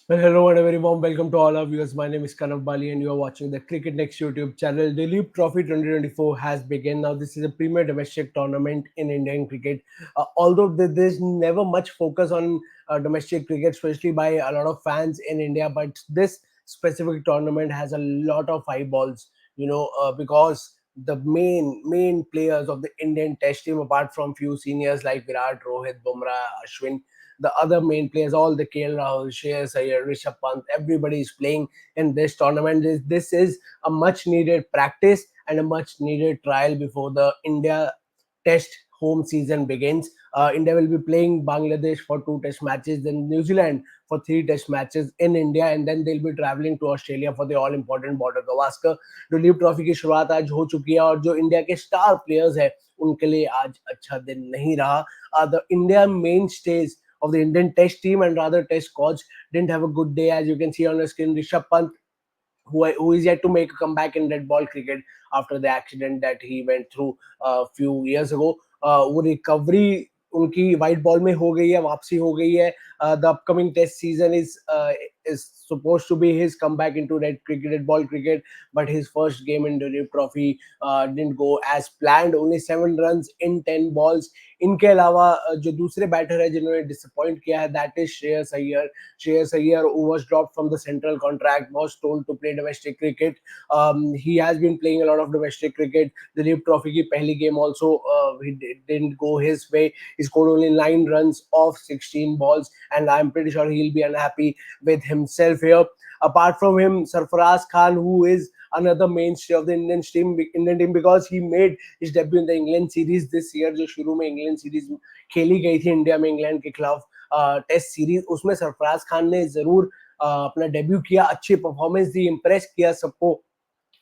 Well, hello and a very warm welcome to all our viewers. My name is Kanav Bali and you are watching the CricketNext YouTube channel. Duleep Trophy 2024 has begun. Now, this is a premier domestic tournament in Indian cricket. Although there's never much focus on domestic cricket, especially by a lot of fans in India, but this specific tournament has a lot of eyeballs, because the main players of the Indian Test team, apart from few seniors like Virat, Rohit, Bumrah, Ashwin, the other main players, all the KL Rahul, Shreyas Iyer, Rishabh Pant, everybody is playing in this tournament. This is a much needed practice and a much needed trial before the India Test home season begins. India will be playing Bangladesh for two Test matches, then New Zealand for three Test matches in India, and then they'll be traveling to Australia for the all important border Gavaskar Duleep trophy की शुरुआत आज हो चुकी है और जो India के star players है उनके लिए आज अच्छा दिन नहीं रहा. The India mainstays of the Indian Test team and rather Test coach didn't have a good day, as you can see on the screen. Rishabh Pant, who is yet to make a comeback in red ball cricket after the accident that he went through a few years ago. वो recovery उनकी white ball में हो गई है, वापसी हो गई है. The upcoming Test season is supposed to be his comeback into red ball cricket, but his first game in the Duleep Trophy didn't go as planned. Only 7 runs in 10 balls. इनके अलावा जो दूसरे बैटर है जिन्होंने disappoint किया है, that is Shreyas Iyer. Shreyas Iyer, who was dropped from the central contract, was told to play domestic cricket. He has been playing a lot of domestic cricket. The Duleep Trophy की पहली game also didn't go his way. He scored only 9 runs off 16 balls, and I'm pretty sure he'll be unhappy with himself here. Apart from him, Sarfaraz Khan, who is another mainstay of the Indian team because he made his debut in the England series this year. जो शुरू में England series खेली गई थी India में England के खिलाफ test series, उसमें सरफराज खान ने जरूर अपना डेब्यू किया, अच्छी परफॉर्मेंस दी, इम्प्रेस किया सबको.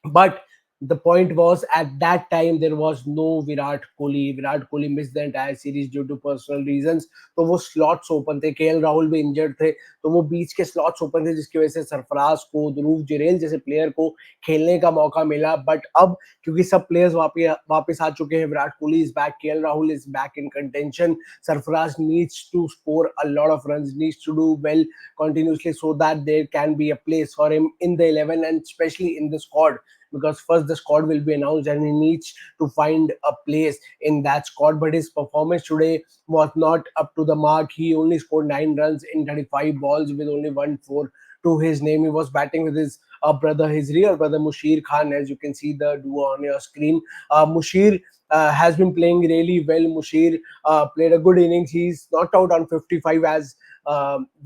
But the point was at that time there was no Virat Kohli missed the entire series due to personal reasons. तो वो स्लॉट्स ओपन थे, केएल राहुल भी इंजर्ड थे, तो वो बीच के स्लॉट्स ओपन थे जिसकी वजह से सरफराज को, ध्रुव जुरेल जैसे प्लेयर को खेलने का मौका मिला. बट अब क्योंकि सब प्लेयर्स वापस आ चुके हैं, Virat Kohli is back, KL Rahul is back in contention, Sarfaraz needs to score a lot of runs, needs to do well continuously so that there can be a place for him in the 11 and especially in the squad, because first the squad will be announced and he needs to find a place in that squad. But his performance today was not up to the mark. He only scored 9 runs in 35 balls with only 1 4 to his name. He was batting with his brother, his real brother Mushir Khan, as you can see the duo on your screen. Mushir has been playing really well. Mushir played a good innings. He's not out on 55 as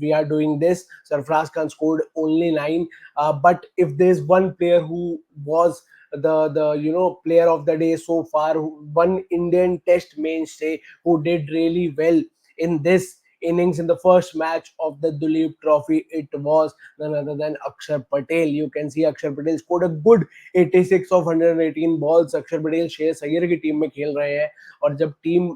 we are doing this. Sarfraz Khan scored only 9. But if there's one player who was the player of the day so far, one Indian Test mainstay who did really well in this innings in the first match of the Duleep Trophy, it was none other than Axar Patel. You can see Axar Patel scored a good 86 of 118 balls. Axar Patel Shreyas Iyer की team में खेल रहे हैं और जब team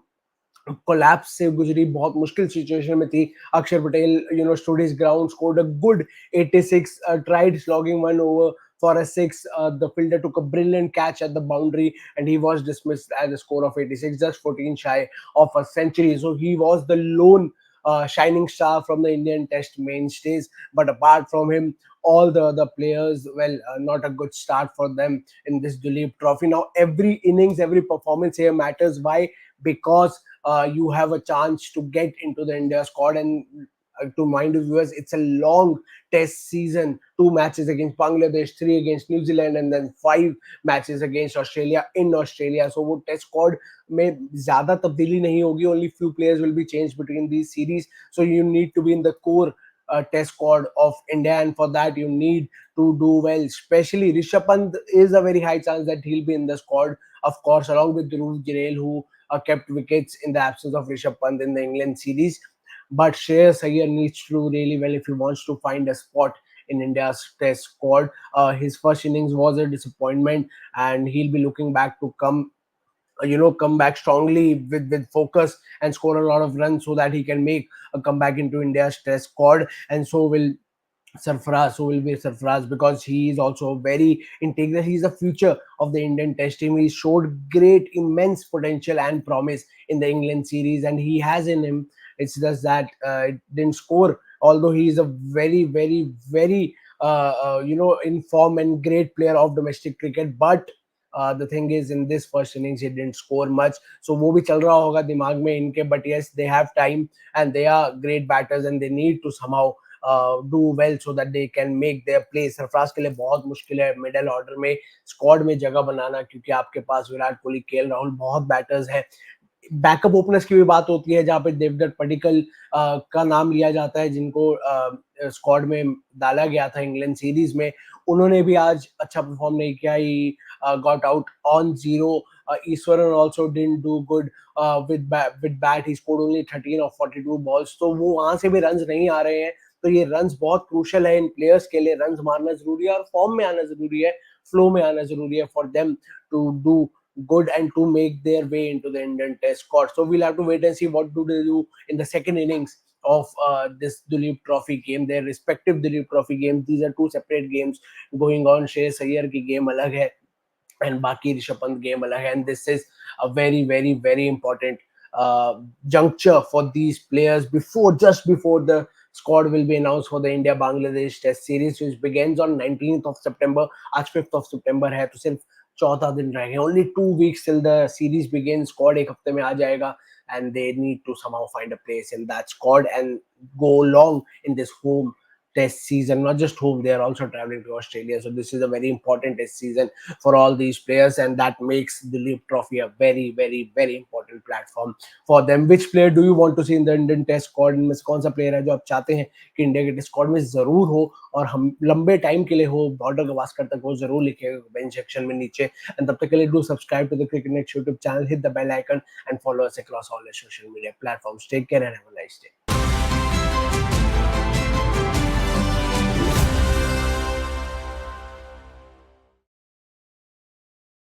collapse से गुजरी, बहुत मुश्किल सिचुएशन में थी, अक्षर Patel stood his ground, scored a good 86, tried slogging one over for a 6. The fielder took a brilliant catch at the boundary and he was dismissed at a score of 86, just 14 shy of a century. So he was the lone shining star from the Indian Test mainstays. But apart from him, all the other players, well, not a good start for them in this Duleep Trophy. Now, every innings, every performance here matters. Why? Because you have a chance to get into the India squad. And to mind you viewers, it's a long test season. 2 matches against Bangladesh, 3 against New Zealand, and then 5 matches against Australia in Australia. So वो test squad में ज़्यादा तब्दीली नहीं होगी. Only few players will be changed between these series. So you need to be in the core test squad of India, and for that you need to do well. Especially Rishabh Pant is a very high chance that he'll be in the squad, of course, along with Dhruv Jirel, who kept wickets in the absence of Rishabh Pant in the England series. But Shreyas Iyer needs to do really well if he wants to find a spot in India's Test squad. His first innings was a disappointment, and he'll be looking back to come back strongly with focus and score a lot of runs so that he can make a comeback into India's Test squad. And so will Sarfaraz, because he is also very integral. He's the future of the Indian Test team. He showed great, immense potential and promise in the England series, and he has in him. It's just that it didn't score although he is a very very in form and great player of domestic cricket. But the thing is, in this first innings he didn't score much. So वो भी चल रहा होगा दिमाग में इनके, but yes, they have time and they are great batters and they need to somehow do well so that they can make their play. Sarfaraz के लिए बहुत मुश्किल है मिडिल ऑर्डर में स्क्वाड में जगह बनाना, क्योंकि आपके पास विराट कोहली, केएल राहुल बहुत बैटर्स हैं। बैकअप ओपनर्स की भी बात होती है जहाँ पे देवदत्त पडिक्कल का नाम लिया जाता है, जिनको स्क्वाड में डाला गया था इंग्लैंड सीरीज में। उन्होंने भी आज अच्छा परफॉर्म नहीं किया, he got out on zero. Eswaran also didn't do good with bat, he scored only 13 of 42 balls, तो वो वहां से भी रन्स नहीं आ रहे हैं। तो ये रन्स बहुत क्रूशल है इन प्लेयर्स के लिए, रन्स मारना जरूरी है और फॉर्म में आना जरूरी है, फ्लो में आना जरूरी है for them to do good and to make their way into the Indian Test squad. So we'll have to wait and see what do they do in the second innings of this Duleep Trophy game, their respective Duleep Trophy games. These are two separate games going on. Shreyas Iyer की game अलग है and बाकी Rishabh Pant game अलग है, and this is a very important juncture for these players before, just before the squad will be announced for the India Bangladesh Test series which begins on 19th of September. आज 5th of September है, तो सिर्फ 14 दिन रह गए, only 2 weeks till the series begins. Squad एक हफ्ते में आ जाएगा and they need to somehow find a place in that squad and go long in this home test season. Not just home, they are also traveling to Australia, so this is a very important test season for all these players, and that makes the Duleep Trophy a very important platform for them. Which player do you want to see in the Indian Test squad? इनमें से कौन सा player है जो आप चाहते हैं कि इंडिया के टेस्ट स्क्वाड में जरूर हो और हम लंबे टाइम के लिए हो, बॉर्डर गवास्कर तक हो? जरूर लिखिएगा कमेंट सेक्शन में नीचे, एंड तब तक के लिए do subscribe to the Cricket Next YouTube channel, hit the bell icon and follow us across all the social media platforms. Take care and have a nice day.